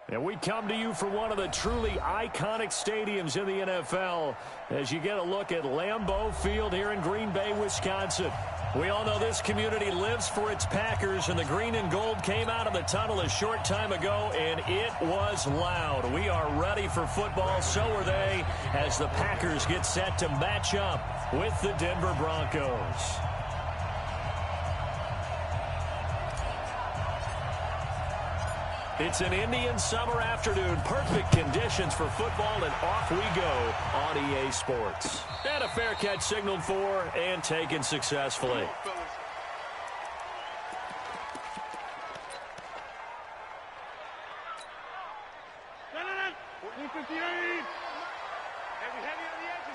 And we come to you from one of the truly iconic stadiums in the NFL as you get a look at Lambeau Field here in Green Bay, Wisconsin. We all know this community lives for its Packers, and the green and gold came out of the tunnel a short time ago, and it was loud. We are ready for football, so are they, as the Packers get set to match up with the Denver Broncos. It's an Indian summer afternoon. Perfect conditions for football, and off we go on EA Sports. And a fair catch signaled for and taken successfully.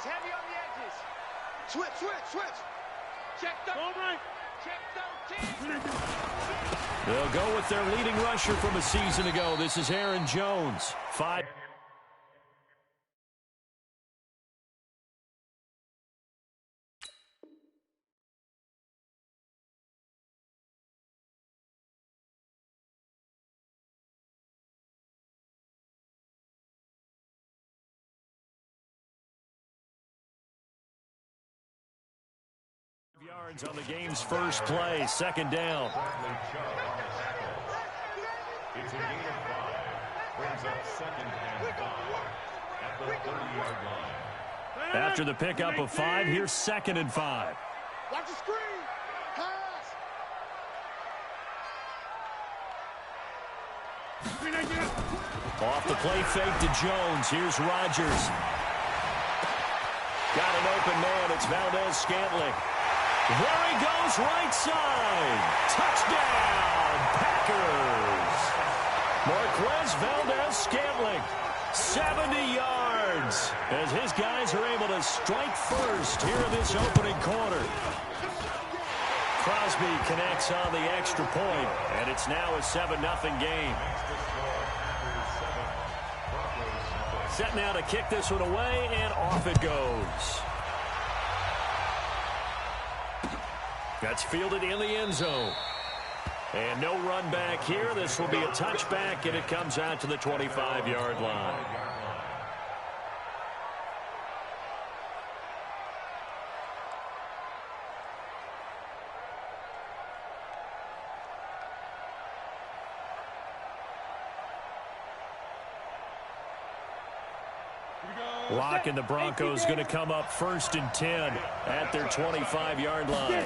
Heavy on the edges. Switch. Check the right. Check the They'll go with their leading rusher from a season ago. This is Aaron Jones. 5 yards on the game's first play. Second down. It's a gain of 5. Brings up second and 5 at the 30-yard line. After the pickup of 5, here's second and 5. Watch the screen. Pass. Off the play fake to Jones. Here's Rodgers. Got an open man. It's Valdez-Scantling. There he goes, right side. Touchdown, Packers. Marquez Valdez-Scantling, 70 yards, as his guys are able to strike first here in this opening quarter. Crosby connects on the extra point, and it's now a 7-0 game. Set now to kick this one away, and off it goes. That's fielded in the end zone. And no run back here. This will be a touchback, and it comes out to the 25-yard line. Locke and the Broncos going to come up 1st and 10 at their 25-yard line.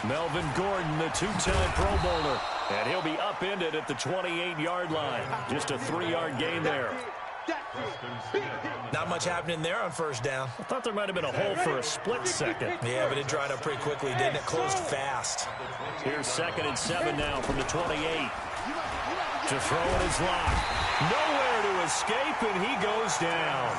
Melvin Gordon, the two-time Pro Bowler, and he'll be upended at the 28-yard line. Just a 3-yard gain there. Not much happening there on first down. I thought there might have been a hole for a split second. Yeah, but it dried up pretty quickly, didn't it? Closed fast. Here's 2nd and 7 now from the 28. To throw it is Locke. Nowhere to escape, and he goes down.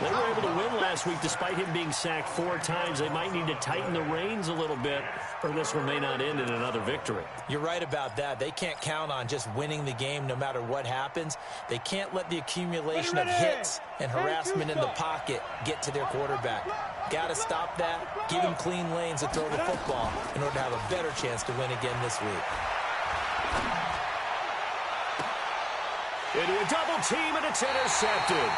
They were able to win last week despite him being sacked 4 times. They might need to tighten the reins a little bit, or this one may not end in another victory. You're right about that. They can't count on just winning the game no matter what happens. They can't let the accumulation of hits and harassment in the pocket get to their quarterback. Got to stop that, give him clean lanes to throw the football in order to have a better chance to win again this week. Into a double team, and it's intercepted.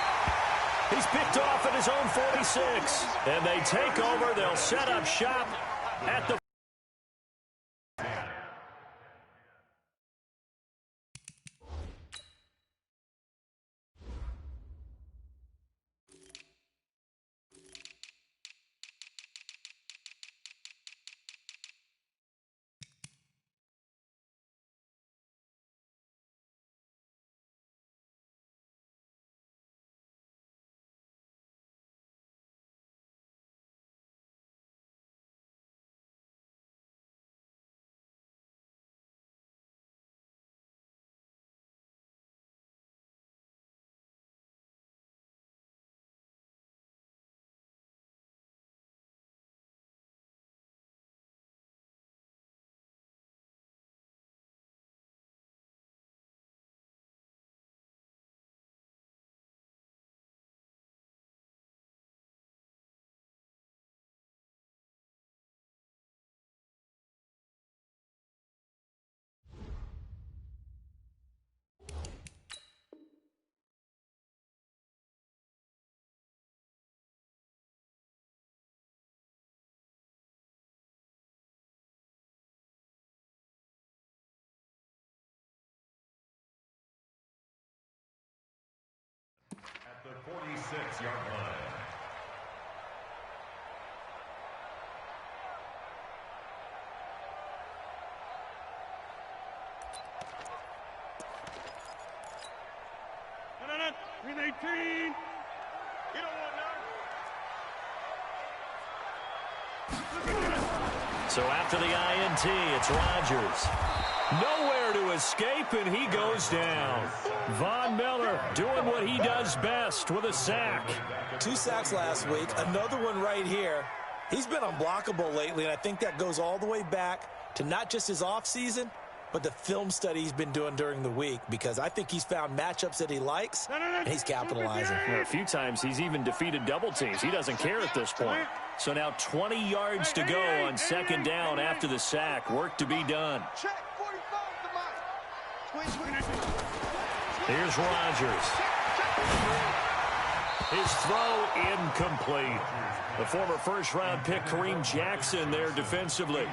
He's picked off at his own 46. And they take over. They'll set up shop at the 36-yard line. With 18. You don't want none. So after the INT, it's Rodgers. Nowhere to escape, and he goes down. Von Miller doing what he does best with a sack. 2 sacks last week, another one right here. He's been unblockable lately, and I think that goes all the way back to not just his offseason, but the film study he's been doing during the week, because I think he's found matchups that he likes, and he's capitalizing. Well, a few times he's even defeated double teams. He doesn't care at this point. So now 20 yards to go on second down after the sack. Work to be done. Check 45 to Mike. Here's Rodgers. His throw incomplete. The former first-round pick Kareem Jackson there defensively.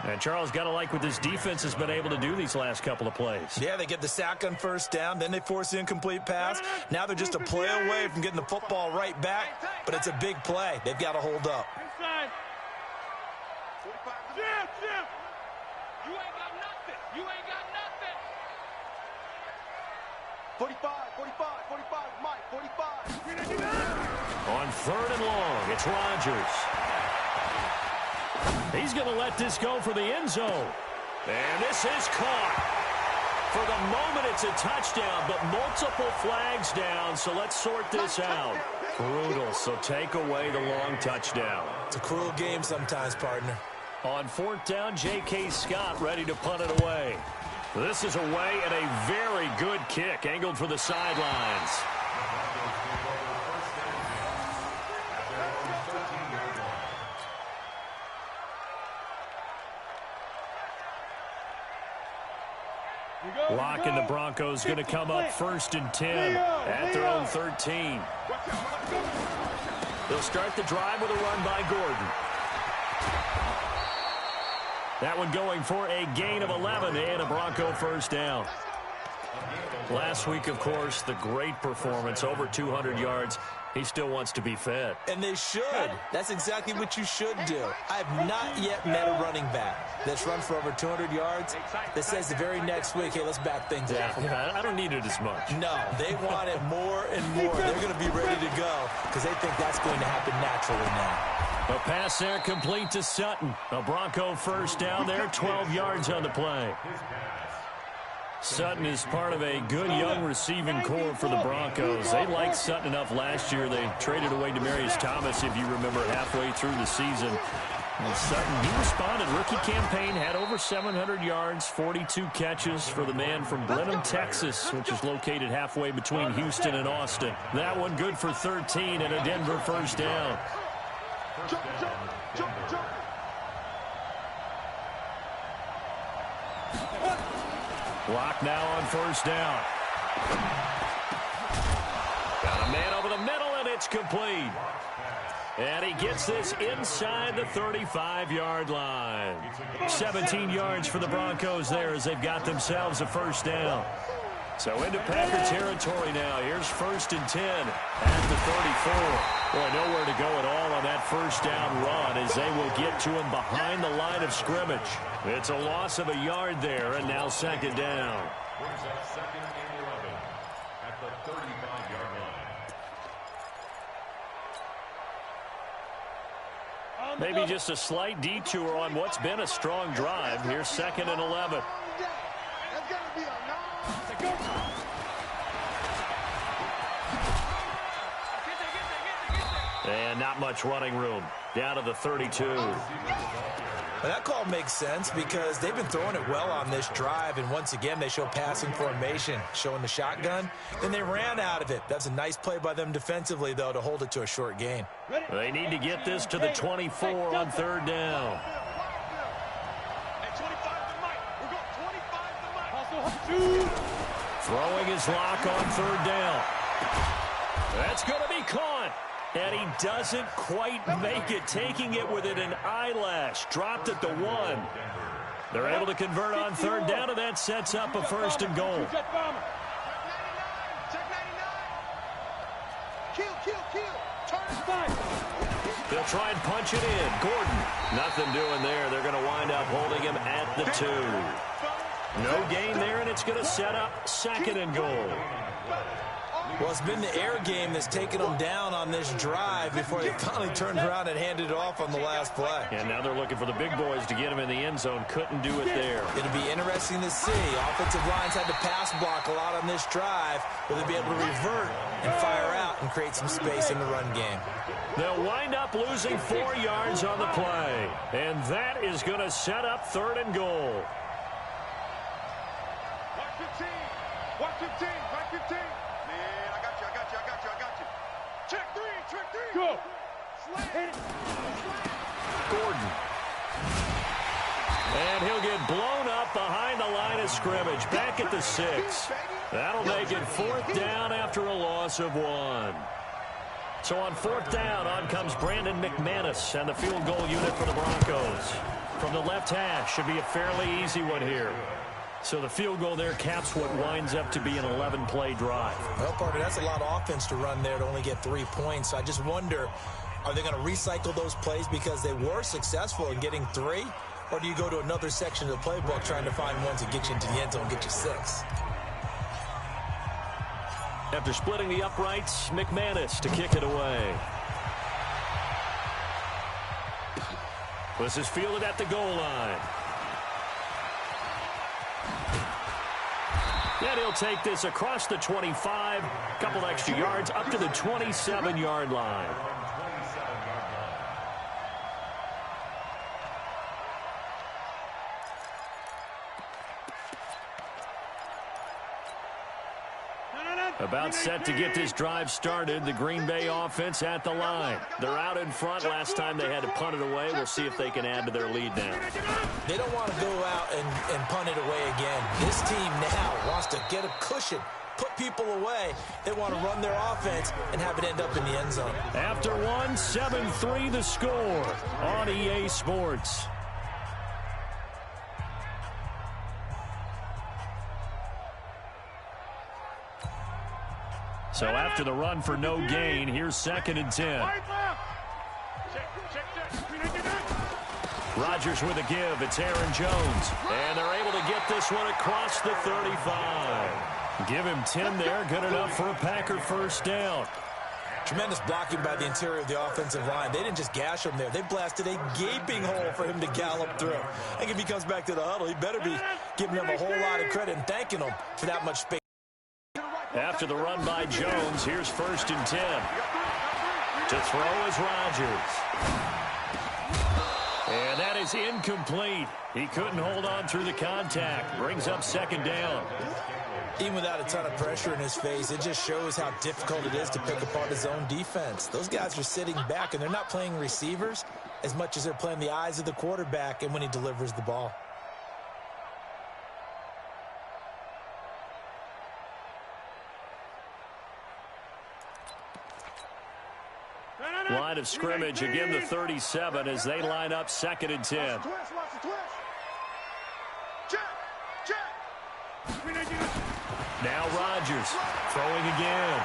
And Charles, got to like what this defense has been able to do these last couple of plays. Yeah, they get the sack on first down, then they force the incomplete pass. Now they're just a play away from getting the football right back, but it's a big play. They've got to hold up. Inside. 45. Jim. You ain't got nothing. You ain't got nothing. 45, Mike, 45. On third and long, it's Rodgers. He's going to let this go for the end zone. And this is caught. For the moment, it's a touchdown, but multiple flags down, so let's sort this out. Brutal, so take away the long touchdown. It's a cruel game sometimes, partner. On fourth down, J.K. Scott ready to punt it away. This is away and a very good kick, angled for the sidelines. Lock and the Broncos going to come up 1st and 10 at their own 13. They'll start the drive with a run by Gordon. That one going for a gain of 11 and a Bronco first down. Last week, of course, the great performance, over 200 yards. He still wants to be fed. And they should. That's exactly what you should do. I have not yet met a running back that's run for over 200 yards that says the very next week, hey, let's back things up. Yeah, I don't need it as much. No, they want it more and more. They're going to be ready to go because they think that's going to happen naturally now. A pass there complete to Sutton. A Bronco first down there, 12 yards on the play. Sutton is part of a good young receiving core for the Broncos. They liked Sutton enough last year. They traded away Demaryius Thomas, if you remember, halfway through the season. And Sutton, he responded. Rookie campaign, had over 700 yards, 42 catches for the man from Brenham, Texas, which is located halfway between Houston and Austin. That one good for 13 and a Denver first down. Block now on first down. Got a man over the middle, and it's complete. And he gets this inside the 35-yard line. 17 yards for the Broncos there as they've got themselves a first down. So into Packer territory now. Here's 1st and 10 at the 34. Boy, nowhere to go at all on that first down run as they will get to him behind the line of scrimmage. It's a loss of a yard there, and now second down. Brings up 2nd and 11 at the 35-yard line. Maybe just a slight detour on what's been a strong drive. Here's 2nd and 11. And not much running room. Down to the 32. Well, that call makes sense because they've been throwing it well on this drive, and once again they show passing formation, showing the shotgun. Then they ran out of it. That's a nice play by them defensively, though, to hold it to a short gain. They need to get this to the 24 on third down. Throwing his lock on third down. That's going to be caught. And he doesn't quite make it, taking it within an eyelash. Dropped at the 1. They're able to convert on third down, and that sets up a 1st and goal. They'll try and punch it in. Gordon, nothing doing there. They're going to wind up holding him at the 2. No gain there, and it's going to set up 2nd and goal. Well, it's been the air game that's taken them down on this drive before they finally turned around and handed it off on the last play. And now they're looking for the big boys to get him in the end zone. Couldn't do it there. It'll be interesting to see. Offensive lines had to pass block a lot on this drive. Will they be able to revert and fire out and create some space in the run game? They'll wind up losing 4 yards on the play. And that is going to set up 3rd and goal. Watch your team. Watch your team. Watch your team. Man, I got you. Check 3. Go. Slant. Gordon. And he'll get blown up behind the line of scrimmage. Back at the 6. That'll make it 4th down after a loss of 1. So on 4th down, on comes Brandon McManus and the field goal unit for the Broncos. From the left hash, should be a fairly easy one here. So the field goal there caps what winds up to be an 11-play drive. Well, Parker, that's a lot of offense to run there to only get 3 points. So I just wonder, are they going to recycle those plays because they were successful in getting 3? Or do you go to another section of the playbook trying to find ones that get you into the end zone and get you 6? After splitting the uprights, McManus to kick it away. This is fielded at the goal line. And he'll take this across the 25, couple extra yards up to the 27-yard line. About set to get this drive started. The Green Bay offense at the line. They're out in front. Last time they had to punt it away. We'll see if they can add to their lead now. They don't want to go out and punt it away again. This team now wants to get a cushion, put people away. They want to run their offense and have it end up in the end zone. After 1, 7-3 the score on EA Sports. So after the run for no gain, here's 2nd and 10. Rodgers with a give. It's Aaron Jones. And they're able to get this one across the 35. Give him 10 there. Good enough for a Packer 1st down. Tremendous blocking by the interior of the offensive line. They didn't just gash him there. They blasted a gaping hole for him to gallop through. I think if he comes back to the huddle, he better be giving them a whole lot of credit and thanking them for that much space. After the run by Jones, here's 1st and 10. To throw is Rodgers. And that is incomplete. He couldn't hold on through the contact. Brings up 2nd down. Even without a ton of pressure in his face, it just shows how difficult it is to pick apart his own defense. Those guys are sitting back, and they're not playing receivers as much as they're playing the eyes of the quarterback and when he delivers the ball. Line of scrimmage, again the 37 as they line up 2nd and 10. Now Rodgers throwing again.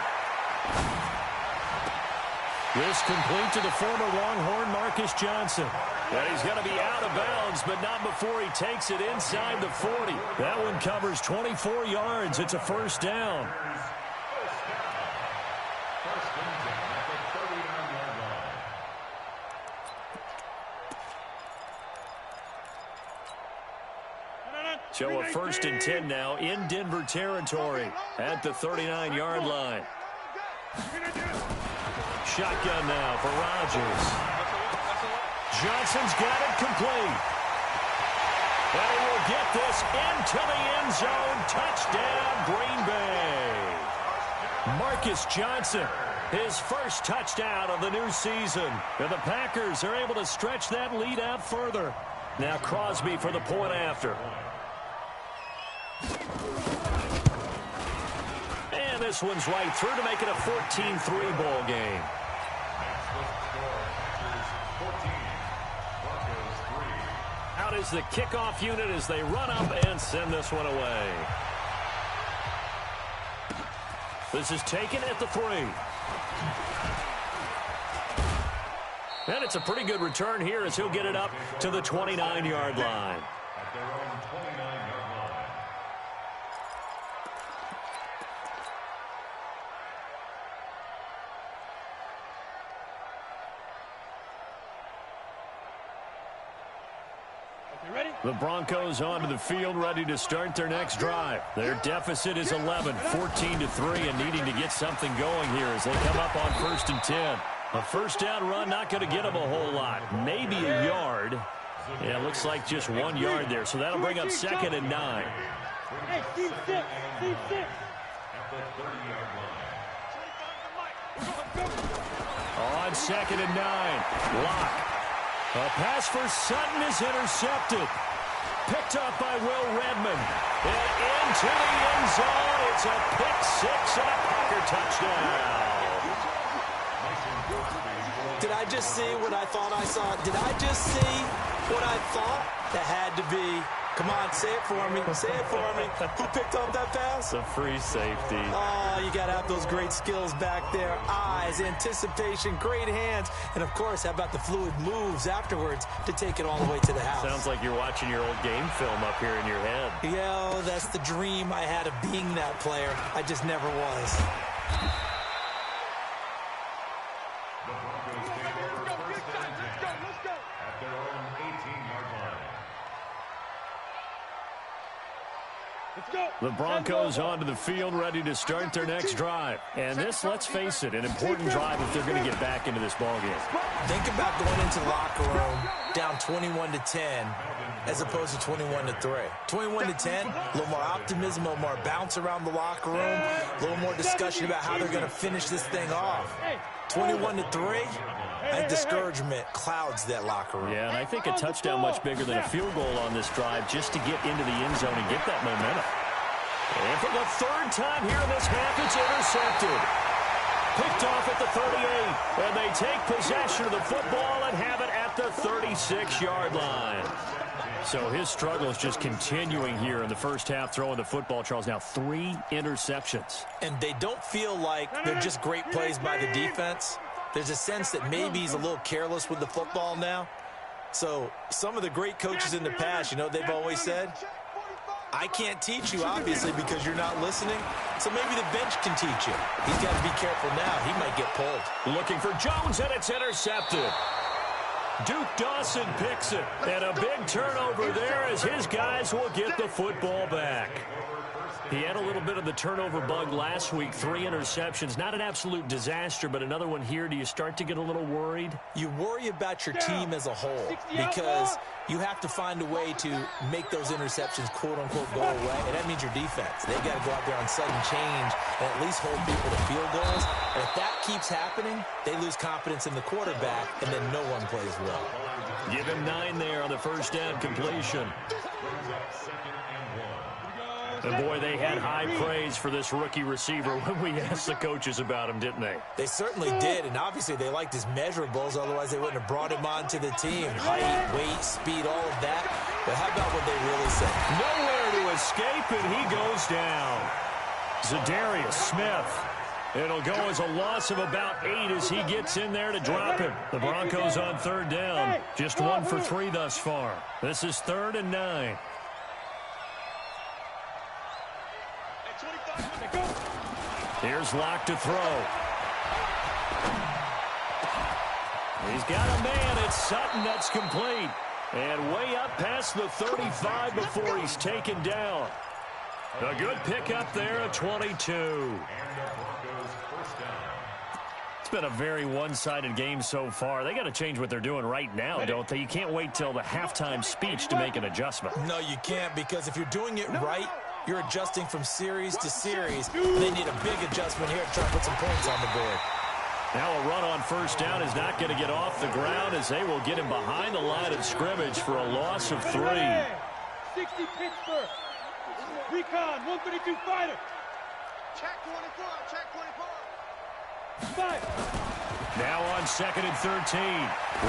This complete to the former Longhorn Marcus Johnson. And he's going to be out of bounds, but not before he takes it inside the 40. That one covers 24 yards. It's a 1st down. So a 1st and 10 now in Denver territory at the 39-yard line. Shotgun now for Rodgers. Johnson's got it complete. And he will get this into the end zone. Touchdown, Green Bay. Marcus Johnson, his 1st touchdown of the new season. And the Packers are able to stretch that lead out further. Now Crosby for the point after. And this one's right through to make it a 14-3 ball game. Out is the kickoff unit as they run up and send this one away. This is taken at the 3. And it's a pretty good return here as he'll get it up to the 29-yard line. At their own 29-yard line. The Broncos onto the field, ready to start their next drive. Their deficit is 11, 14-3, and needing to get something going here as they come up on 1st and 10. A first down run, not going to get them a whole lot. Maybe a yard. Yeah, it looks like just 1 yard there, so that'll bring up 2nd and 9. Hey, C6, C6. At the 30-yard line. On 2nd and 9, Locke. A pass for Sutton is intercepted. Picked up by Will Redmond. And into the end zone. It's a pick six and a Packer touchdown. Did I just see what I thought I saw? Did I just see what I thought? That had to be. Come on, say it for me. Say it for me. Who picked up that pass? The free safety. Oh, you got to have those great skills back there. Eyes, anticipation, great hands. And, of course, how about the fluid moves afterwards to take it all the way to the house? Sounds like you're watching your old game film up here in your head. Yeah, that's the dream I had of being that player. I just never was. The Broncos take over 1st and 10 at their own 18-yard line. The Broncos onto the field, ready to start their next drive. And this, let's face it, an important drive if they're going to get back into this ballgame. Think about going into the locker room down 21-10 as opposed to 21-3. 21-10, a little more optimism, a little more bounce around the locker room, a little more discussion about how they're going to finish this thing off. 21-3, that discouragement clouds that locker room. Yeah, and I think a touchdown much bigger than a field goal on this drive just to get into the end zone and get that momentum. And for the 3rd time here in this half, it's intercepted. Picked off at the 38, and they take possession of the football and have it at the 36-yard line. So his struggle is just continuing here in the first half, throwing the football, Charles. Now 3 interceptions. And they don't feel like they're just great plays by the defense. There's a sense that maybe he's a little careless with the football now. So some of the great coaches in the past, you know, they've always said, I can't teach you, obviously, because you're not listening. So maybe the bench can teach you. He's got to be careful now. He might get pulled. Looking for Jones, and it's intercepted. Duke Dawson picks it. And a big turnover there as his guys will get the football back. He had a little bit of the turnover bug last week, 3 interceptions. Not an absolute disaster, but another one here. Do you start to get a little worried? You worry about your team as a whole because you have to find a way to make those interceptions, quote-unquote, go away. And that means your defense. They've got to go out there on sudden change and at least hold people to field goals. And if that keeps happening, they lose confidence in the quarterback, and then no one plays well. Give him 9 there on the first down completion. And, boy, they had high praise for this rookie receiver when we asked the coaches about him, didn't they? They certainly did, and obviously they liked his measurables. Otherwise, they wouldn't have brought him onto the team. Height, weight, speed, all of that. But how about what they really said? Nowhere to escape, and he goes down. Za'Darius Smith. It'll go as a loss of about 8 as he gets in there to drop him. The Broncos on 3rd down. Just 1 for 3 thus far. This is 3rd and 9. Here's Locke to throw. He's got a man. It's Sutton that's complete. And way up past the 35 before he's taken down. A good pickup there at 22. It's been a very one-sided game so far. They got to change what they're doing right now, don't they? You can't wait till the halftime speech to make an adjustment. No, you can't, because if you're doing it right, you're adjusting from series to series. They need a big adjustment here to try to put some points on the board. Now a run on first down is not going to get off the ground as they will get him behind the line of scrimmage for a loss of 3. 60 Pittsburgh. Recon, 132 fighter. Check 24, check 24. 5. Now on 2nd and 13.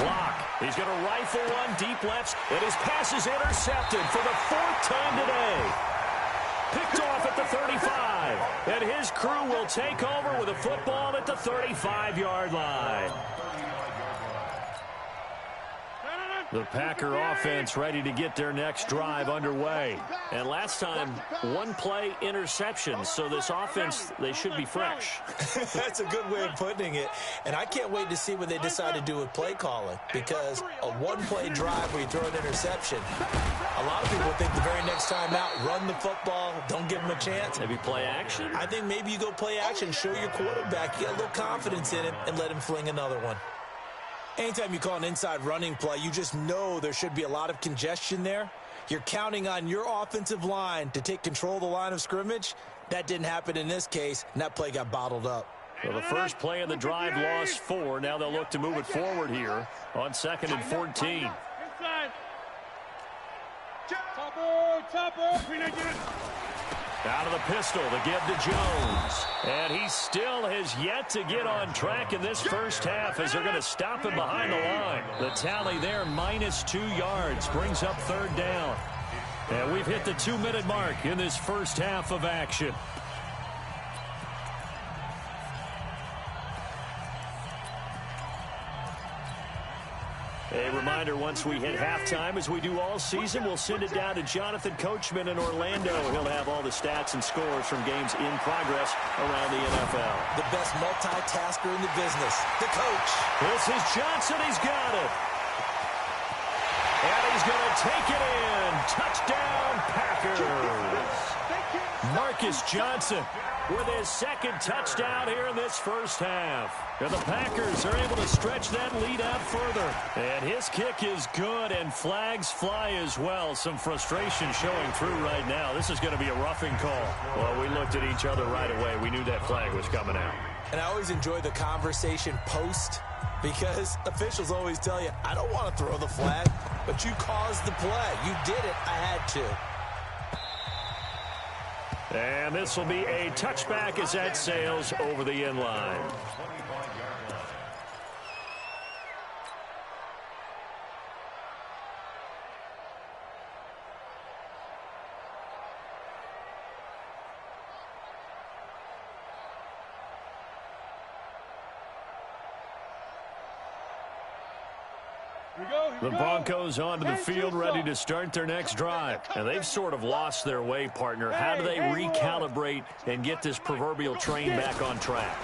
Locke. He's going to rifle one deep left, and his pass is intercepted for the 4th time today. Picked off at the 35. And his crew will take over with a football at the 35-yard line. The Packer offense ready to get their next drive underway. And last time, one-play interception. So this offense, they should be fresh. That's a good way of putting it. And I can't wait to see what they decide to do with play calling. Because a one-play drive where you throw an interception, a lot of people think the very next time out, run the football, don't give them a chance. Maybe play action? I think maybe you go play action, show your quarterback, get a little confidence in him, and let him fling another one. Anytime you call an inside running play, you just know there should be a lot of congestion there. You're counting on your offensive line to take control of the line of scrimmage. That didn't happen in this case, and that play got bottled up. Well, the first play of the drive lost 4. Now they'll look to move it forward here on 2nd and 14. Out of the pistol, the give to Jones. And he still has yet to get on track in this first half as they're going to stop him behind the line. The tally there, -2 yards, brings up 3rd down. And we've hit the 2-minute mark in this first half of action. A reminder, once we hit halftime, as we do all season, we'll send it down to Jonathan Coachman in Orlando. He'll have all the stats and scores from games in progress around the NFL. The best multitasker in the business, the coach. This is Johnson. He's got it. And he's going to take it in. Touchdown, Packers. Marcus Johnson with his 2nd touchdown here in this first half. And the Packers are able to stretch that lead out further. And his kick is good, and flags fly as well. Some frustration showing through right now. This is going to be a roughing call. Well, we looked at each other right away. We knew that flag was coming out. And I always enjoy the conversation post, because officials always tell you, I don't want to throw the flag, but you caused the play. You did it. I had to. And this will be a touchback as that sails over the end line. The Broncos onto the field, ready to start their next drive. And they've sort of lost their way, partner. How do they recalibrate and get this proverbial train back on track?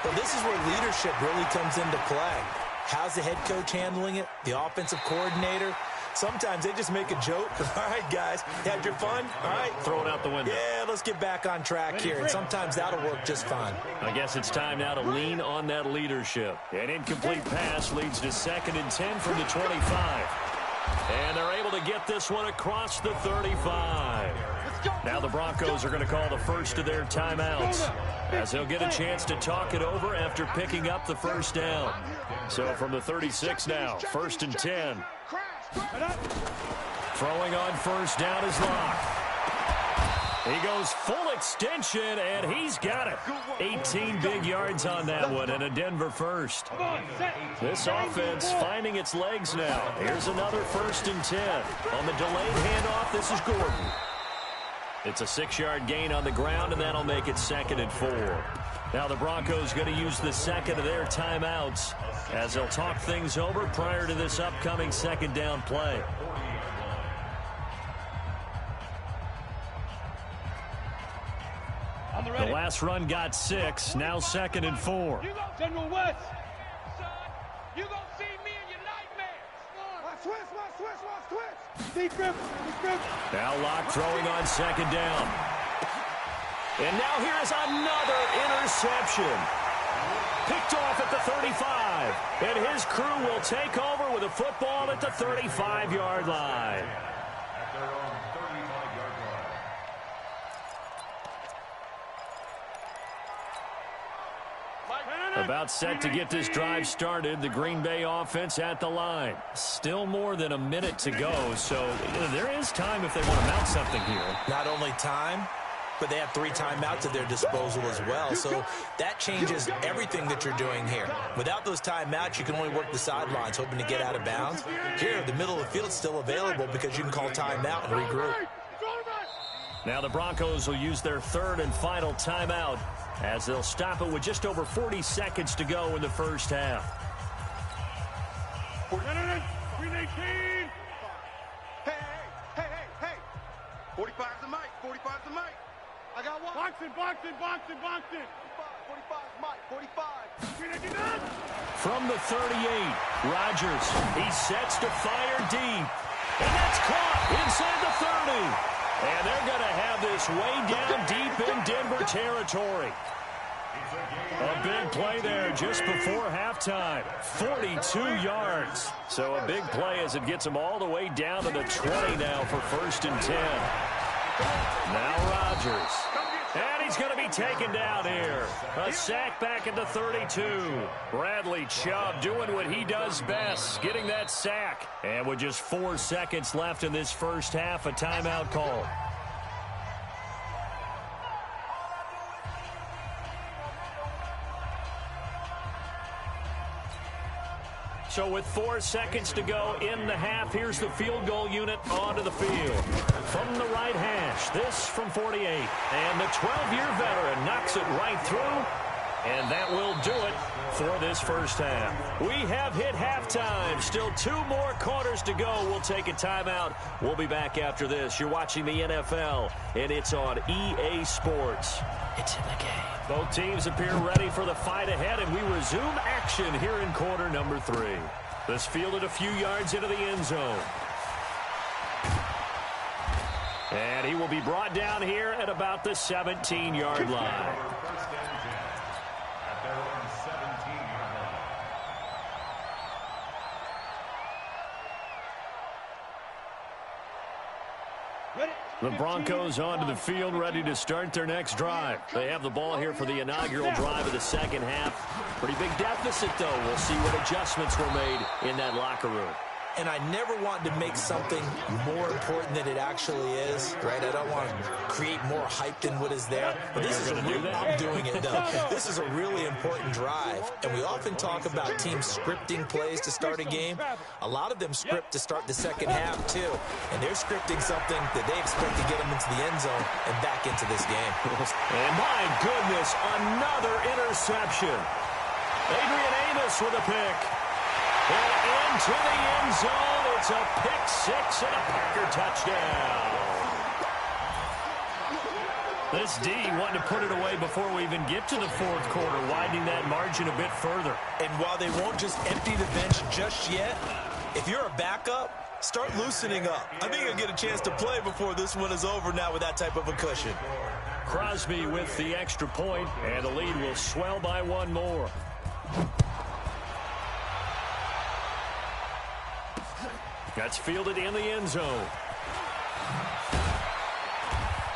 Well, this is where leadership really comes into play. How's the head coach handling it? The offensive coordinator? Sometimes they just make a joke. All right, guys, you had your fun? All right. Throw it out the window. Yeah, let's get back on track here. And sometimes that'll work just fine. I guess it's time now to lean on that leadership. An incomplete pass leads to 2nd and 10 from the 25. And they're able to get this one across the 35. Now the Broncos are going to call the first of their timeouts, as they'll get a chance to talk it over after picking up the first down. So from the 36 now, 1st and 10. Throwing on first down is Locke. He goes full extension, and he's got it. 18 big yards on that one, and a Denver first. This offense finding its legs now. Here's another 1st and 10. On the delayed handoff, this is Gordon. It's a 6-yard gain on the ground, and that'll make it 2nd and 4. Now the Broncos going to use the 2nd of their timeouts as they'll talk things over prior to this upcoming 2nd down play. The last run got 6, now 2nd and 4. General West, son, you gonna see me in your nightmares. Watch twist. Defense. Now Locke throwing on 2nd down. And now here is another interception. Picked off at the 35. And his crew will take over with a football at the 35-yard line. At their own 35-yard line. About set to get this drive started. The Green Bay offense at the line. Still more than a minute to go, so there is time if they want to mount something here. Not only time, but they have 3 timeouts at their disposal as well. So that changes everything that you're doing here. Without those timeouts, you can only work the sidelines, hoping to get out of bounds. Here, the middle of the field is still available because you can call timeout and regroup. Now the Broncos will use their third and final timeout as they'll stop it with just over 40 seconds to go in the first half. 318. Hey. 45's the mic. 45's the mic. I got one. Boxing. 45's Mike. 45. From the 38, Rodgers. He sets to fire deep. And that's caught inside the 30. And they're going to have this way down deep in Denver territory. A big play there just before halftime. 42 yards. So a big play as it gets them all the way down to the 20 now for 1st and 10. Now Rodgers. And he's going to be taken down here. A sack back at the 32. Bradley Chubb doing what he does best, getting that sack. And with just 4 seconds left in this first half, a timeout call. So with 4 seconds to go in the half, here's the field goal unit onto the field. From the right hash, this from 48. And the 12-year veteran knocks it right through. And that will do it for this first half. We have hit halftime. Still 2 more quarters to go. We'll take a timeout. We'll be back after this. You're watching the NFL, and it's on EA Sports. It's in the game. Both teams appear ready for the fight ahead, and we resume action here in quarter number 3. This fielded a few yards into the end zone. And he will be brought down here at about the 17-yard line. The Broncos onto the field, ready to start their next drive. They have the ball here for the inaugural drive of the second half. Pretty big deficit, though. We'll see what adjustments were made in that locker room. And I never want to make something more important than it actually is, right? I don't want to create more hype than what is there. But this is I'm doing it, though. This is a really important drive. And we often talk about teams scripting plays to start a game. A lot of them script to start the second half, too. And they're scripting something that they expect to get them into the end zone and back into this game. And my goodness, another interception. Adrian Amos with a pick. And into the end zone, it's a pick-6 and a Packer touchdown. This D wanting to put it away before we even get to the fourth quarter, widening that margin a bit further. And while they won't just empty the bench just yet, if you're a backup, start loosening up. I think you'll get a chance to play before this one is over now with that type of a cushion. Crosby with the extra point, and the lead will swell by 1 more. That's fielded in the end zone.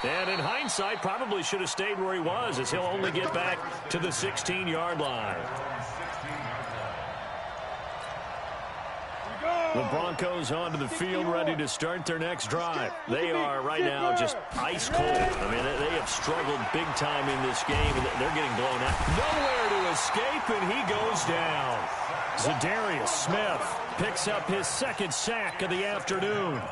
And in hindsight, probably should have stayed where he was, as he'll only get back to the 16-yard line. The Broncos onto the field, ready to start their next drive. They are right now just ice cold. I mean, they have struggled big time in this game, and they're getting blown out. Nowhere to escape, and he goes down. Zadarius Smith picks up his 2nd sack of the afternoon.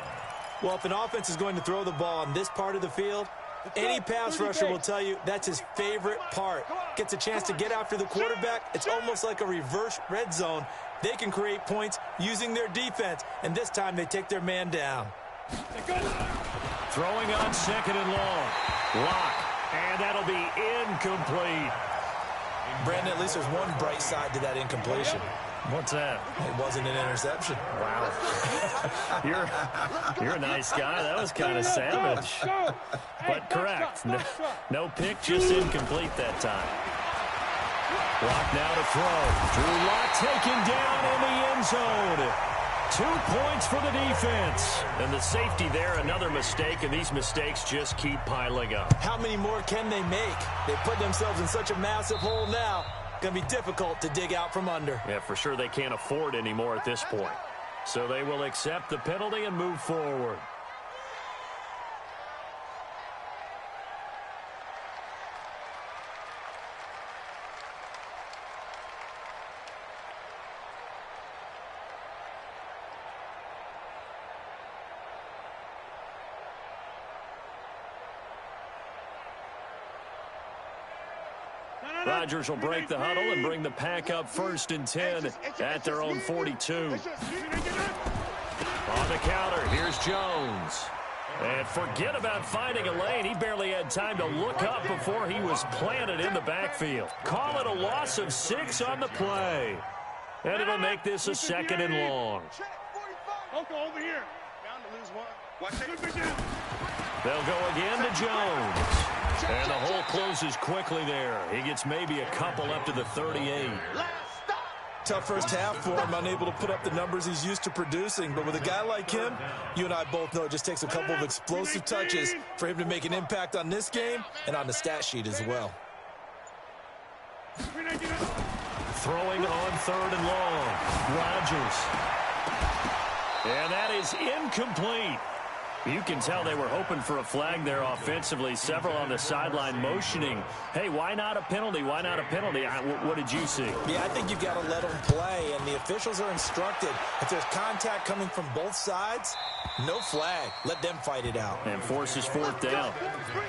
Well, if an offense is going to throw the ball on this part of the field, any pass rusher will tell you that's his favorite part. Gets a chance to get after the quarterback. It's almost like a reverse red zone. They can create points using their defense, and this time they take their man down. Throwing on 2nd and long. Lock, and that'll be incomplete. Brandon, at least there's one bright side to that incompletion. What's that? It wasn't an interception. Wow. You're a nice guy. That was kind of savage. But correct. No pick, just incomplete that time. Lock now to throw. Drew Lock taken down in the end zone. 2 points for the defense. And the safety there, another mistake, and these mistakes just keep piling up. How many more can they make? They put themselves in such a massive hole now. Going to be difficult to dig out from under. Yeah, for sure they can't afford anymore at this point. So they will accept the penalty and move forward. Rodgers will break the huddle and bring the pack up 1st and 10 at their own 42. On the counter, here's Jones. And forget about finding a lane. He barely had time to look up before he was planted in the backfield. Call it a loss of 6 on the play. And it'll make this a 2nd and long. Over here. Bound to lose one. They'll go again to Jones. And the hole closes quickly there. He gets maybe a couple up to the 38. Tough first half for him, unable to put up the numbers he's used to producing. But with a guy like him, you and I both know it just takes a couple of explosive touches for him to make an impact on this game and on the stat sheet as well. Throwing on 3rd and long. Rodgers. And that is incomplete. You can tell they were hoping for a flag there offensively. Several on the sideline motioning, hey, why not a penalty? Why not a penalty? What did you see? Yeah, I think you've got to let them play, and the officials are instructed. If there's contact coming from both sides, no flag. Let them fight it out. And forces 4th down.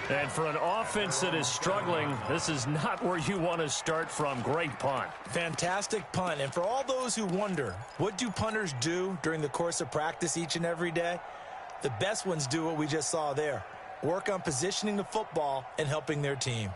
And for an offense that is struggling, this is not where you want to start from. Great punt. Fantastic punt. And for all those who wonder, what do punters do during the course of practice each and every day? The best ones do what we just saw there. Work on positioning the football and helping their team.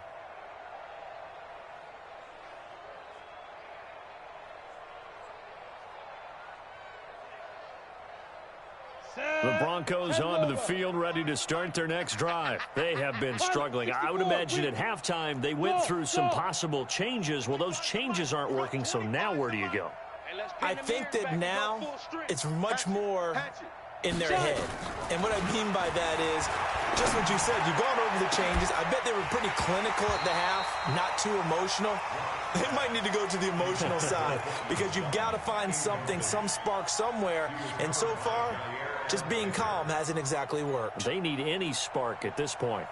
The Broncos onto the field, ready to start their next drive. They have been struggling. I would imagine at halftime they went through some possible changes. Well, those changes aren't working, so now where do you go? I think that now it's much more in their head. And what I mean by that is just what you said. You've gone over the changes. I bet they were pretty clinical at the half, not too emotional. They might need to go to the emotional side because you've got to find something, some spark somewhere. And so far, just being calm hasn't exactly worked. They need any spark at this point.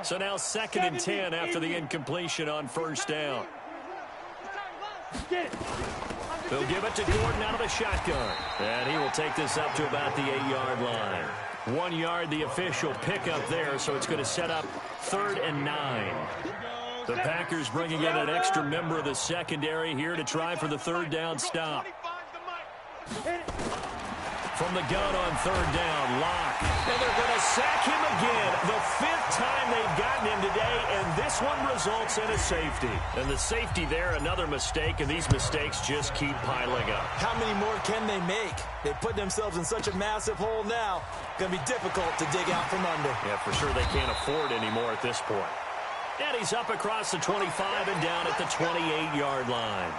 So now 2nd and 10 after the incompletion on 1st down. They'll give it to Gordon out of the shotgun. And he will take this up to about the 8-yard line. 1 yard, the official pickup there, so it's going to set up 3rd and 9. The Packers bringing in an extra member of the secondary here to try for the 3rd down stop. From the gun on 3rd down, Locke. And they're going to sack him again. The 5th time they've gotten him today, and this one results in a safety. And the safety there, another mistake, and these mistakes just keep piling up. How many more can they make? They put themselves in such a massive hole now. Going to be difficult to dig out from under. Yeah, for sure they can't afford any more at this point. And he's up across the 25 and down at the 28-yard line.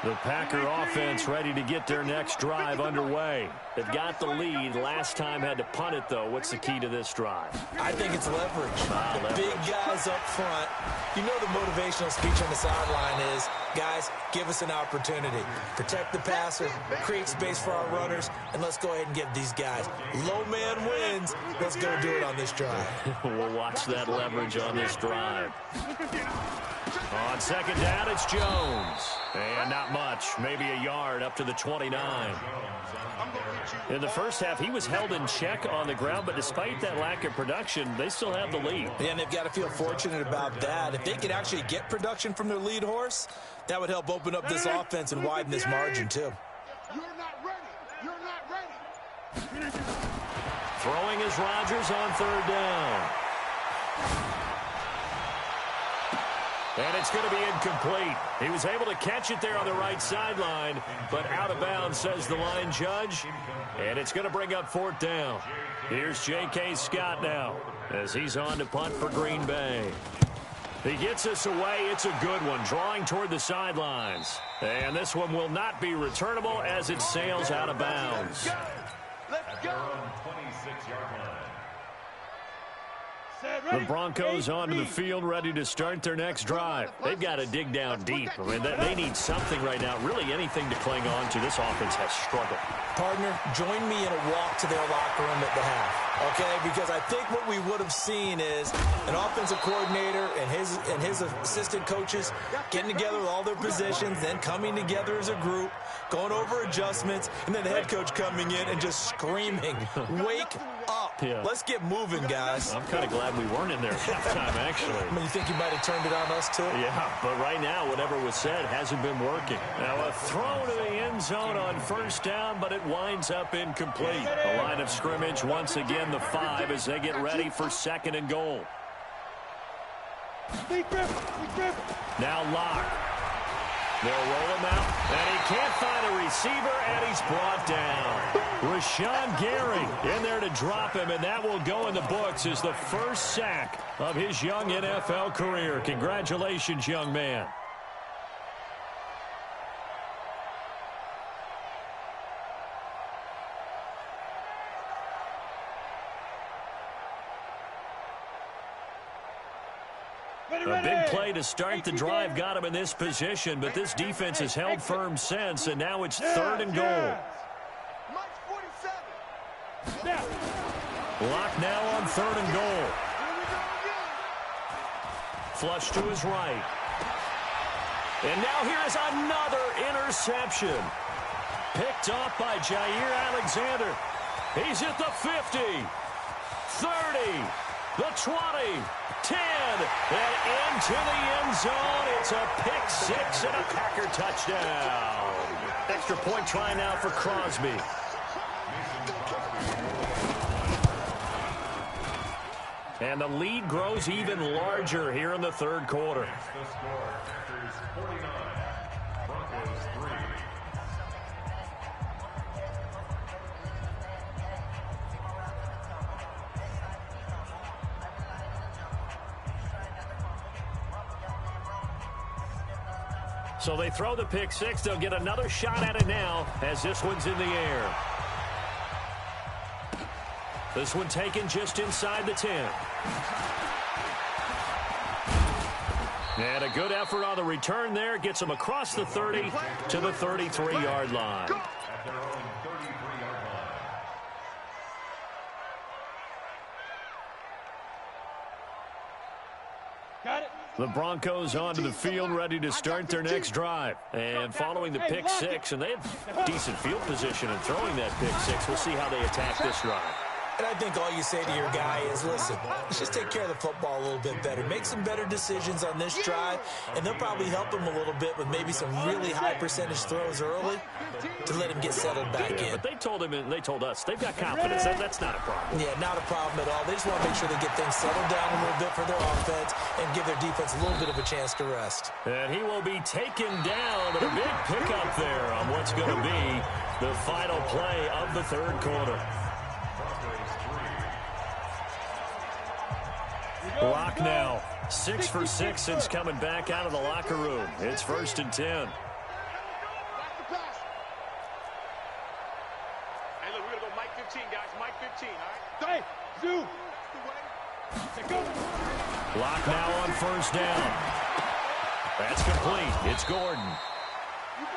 The Packer offense ready to get their next drive underway. They've got the lead. Last time had to punt it, though. What's the key to this drive? I think it's leverage. The big guys up front. You know the motivational speech on the sideline is, guys, give us an opportunity. Protect the passer, create space for our runners, and let's go ahead and get these guys. Low man wins. Let's go do it on this drive. We'll watch that leverage on this drive. On 2nd down, it's Jones. And not much, maybe a yard up to the 29. In the first half, he was held in check on the ground, but despite that lack of production, they still have the lead. Yeah, and they've got to feel fortunate about that. If they could actually get production from their lead horse, that would help open up this offense and widen this margin, too. You're not ready. You're not ready. Throwing is Rodgers on 3rd down. And it's going to be incomplete. He was able to catch it there on the right sideline, but out of bounds, says the line judge. And it's going to bring up 4th down. Here's J.K. Scott now as he's on to punt for Green Bay. He gets us away. It's a good one, drawing toward the sidelines. And this one will not be returnable as it sails out of bounds. Let's go. 26-yard line. The Broncos onto the field, ready to start their next drive. They've got to dig down deep. I mean, they need something right now, really anything to cling on to. This offense has struggled. Partner, join me in a walk to their locker room at the half, okay? Because I think what we would have seen is an offensive coordinator and his assistant coaches getting together with all their positions, then coming together as a group, going over adjustments, and then the head coach coming in and just screaming, "Wake up. Yeah. Let's get moving, guys." I'm kind of glad we weren't in there at halftime, actually. I mean, you think you might have turned it on us, too? Yeah, but right now, whatever was said hasn't been working. Now, a throw to the end zone on first down, but it winds up incomplete. The line of scrimmage, once again, the 5 as they get ready for 2nd and goal. Now Locke. They'll roll him out, and he can't find a receiver, and he's brought down. Rashawn Gary in there to drop him, and that will go in the books as the first sack of his young NFL career. Congratulations, young man. A big play to start the drive got him in this position, but this defense has held firm since, and now it's 3rd and goal. Lock now on 3rd and goal. Flush to his right. And now here is another interception. Picked off by Jair Alexander. He's at the 50, 30, the 20, 10, and into the end zone. It's a pick 6 and a Packer touchdown. Extra point try now for Crosby. And the lead grows even larger here in the 3rd quarter. The score, Packers 49, Broncos 3. So they throw the pick 6. They'll get another shot at it now as this one's in the air. This one taken just inside the 10. And a good effort on the return there. Gets them across the 30 to the 33-yard line. At their own 33-yard line. Got it. The Broncos onto the field, ready to start their next drive. And following the pick 6, and they have decent field position in throwing that pick 6. We'll see how they attack this drive. And I think all you say to your guy is, listen, let's just take care of the football a little bit better. Make some better decisions on this drive, and they'll probably help him a little bit with maybe some really high percentage throws early to let him get settled back in. But they told him and they told us they've got confidence. That's not a problem. Yeah, not a problem at all. They just want to make sure they get things settled down a little bit for their offense and give their defense a little bit of a chance to rest. And he will be taken down, but a big pickup there on what's going to be the final play of the 3rd quarter. Lock now, 6 for 6 since coming back out of the locker room. It's 1st and 10. Hey, look, we're going to go Mike 15, guys. Mike 15, all right? Hey, Zoo. Lock now on 1st down. That's complete. It's Gordon.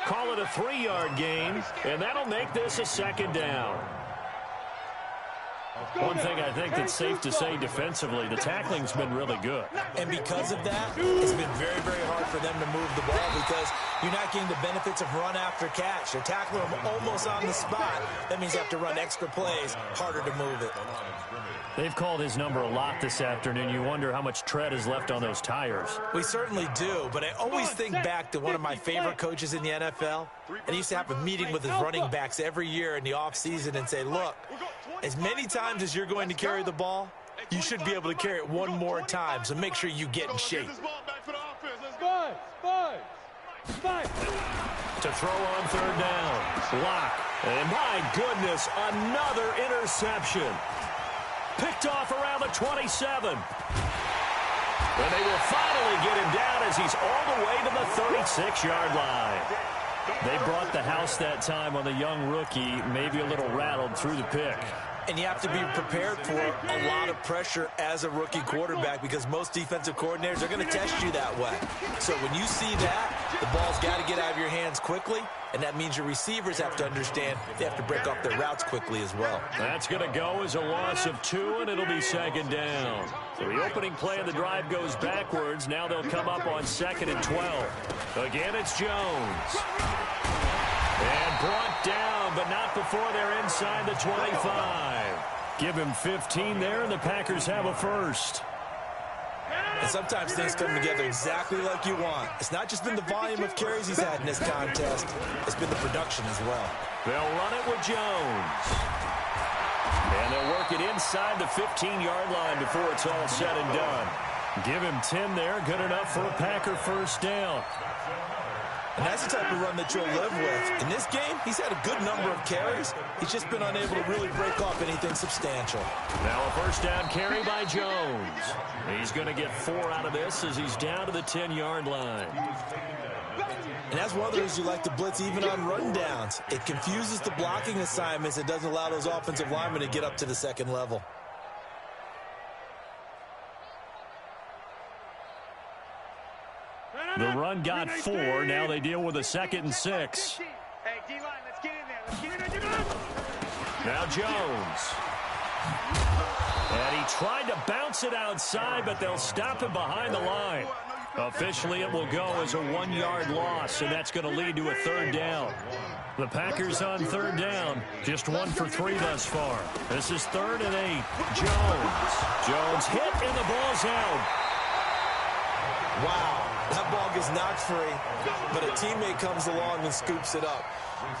Call it a 3-yard gain, and that'll make this a 2nd down. One thing I think that's safe to say defensively, the tackling's been really good. And because of that, it's been very, very hard for them to move the ball because you're not getting the benefits of run after catch. They're tackling them almost on the spot. That means you have to run extra plays, harder to move it. They've called his number a lot this afternoon. You wonder how much tread is left on those tires. We certainly do, but I always think back to one of my favorite coaches in the NFL. And he used to have a meeting with his running backs every year in the offseason and say, look, as many times as you're going to carry the ball, you should be able to carry it one more time, so make sure you get in shape. To throw on 3rd down. Lock. And my goodness, another interception. Picked off around the 27. And they will finally get him down as he's all the way to the 36-yard line. They brought the house that time on the young rookie, maybe a little rattled through the pick. And you have to be prepared for a lot of pressure as a rookie quarterback because most defensive coordinators are going to test you that way. So when you see that, the ball's got to get out of your hands quickly, and that means your receivers have to understand they have to break off their routes quickly as well. That's going to go as a loss of 2, and it'll be second down. So the opening play of the drive goes backwards. Now they'll come up on 2nd and 12. Again, it's Jones. And brought down, but not before they're inside the 25. Give him 15 there, and the Packers have a first. And sometimes things come together exactly like you want. It's not just been the volume of carries he's had in this contest. It's been the production as well. They'll run it with Jones. And they'll work it inside the 15-yard line before it's all said and done. Give him 10 there, good enough for a Packer first down. And that's the type of run that you'll live with. In this game, he's had a good number of carries. He's just been unable to really break off anything substantial. Now a first down carry by Jones. He's going to get 4 out of this as he's down to the 10-yard line. And that's one of the reasons you like to blitz even on rundowns. It confuses the blocking assignments. It doesn't allow those offensive linemen to get up to the second level. The run got 4. Now they deal with a 2nd and 6. Hey, D-line, let's get in there. Let's get in there. Now Jones. And he tried to bounce it outside, but they'll stop him behind the line. Officially, it will go as a 1-yard loss, and that's going to lead to a 3rd down. The Packers on 3rd down, just 1 for 3 thus far. This is 3rd and 8. Jones hit, and the ball's out. Wow. That ball gets knocked free, but a teammate comes along and scoops it up.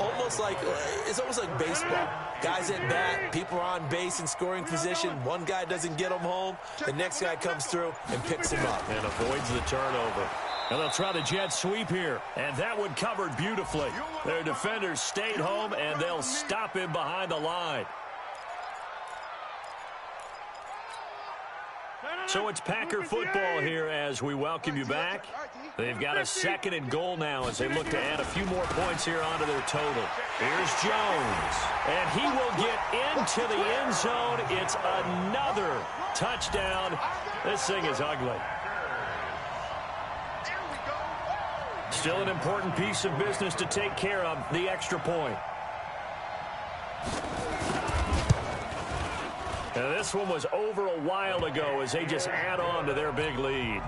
It's almost like baseball. Guys at bat, people are on base in scoring position. One guy doesn't get him home. The next guy comes through and picks him up. And avoids the turnover. And they'll try the jet sweep here. And that one covered beautifully. Their defenders stayed home, and they'll stop him behind the line. So it's Packer football here as we welcome you back. They've got a 2nd and goal now as they look to add a few more points here onto their total. Here's Jones, and he will get into the end zone. It's another touchdown. This thing is ugly. Still an important piece of business to take care of, the extra point. Now, this one was over a while ago as they just add on to their big lead.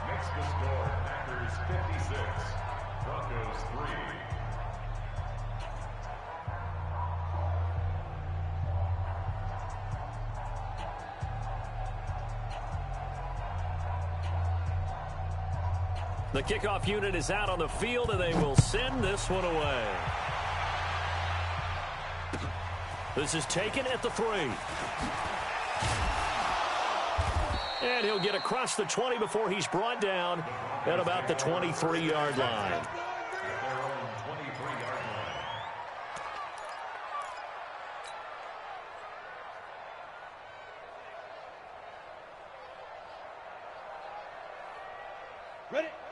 Next to score, Packers 56, Broncos 3. The kickoff unit is out on the field, and they will send this one away. This is taken at the 3. And he'll get across the 20 before he's brought down at about the 23-yard line.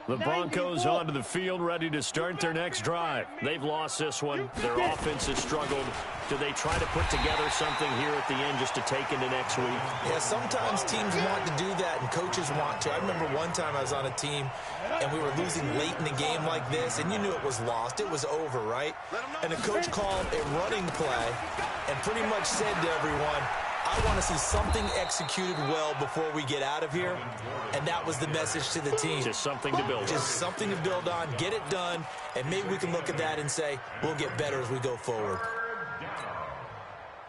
The Broncos onto the field, ready to start their next drive. They've lost this one. Their offense has struggled. Do they try to put together something here at the end just to take into next week? Yeah, sometimes teams want to do that and coaches want to. I remember one time I was on a team and we were losing late in the game like this, and you knew it was lost. It was over, right? And the coach called a running play and pretty much said to everyone, I want to see something executed well before we get out of here. And that was the message to the team. Just something to build on. Just something to build on, get it done, and maybe we can look at that and say, we'll get better as we go forward.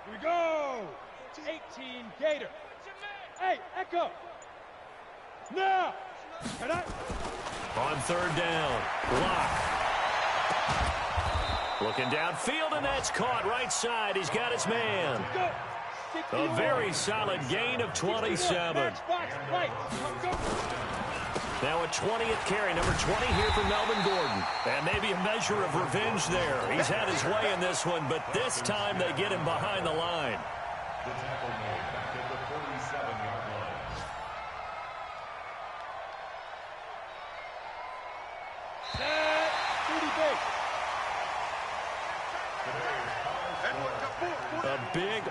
Here we go. 18 Gator. Hey, Echo. Now. On 3rd down. Block. Looking downfield, and that's caught right side. He's got his man. A very solid gain of 27. Now a 20th carry, number 20 here for Melvin Gordon. And maybe a measure of revenge there. He's had his way in this one, but this time they get him behind the line. The tackle made back at the 47-yard line. A big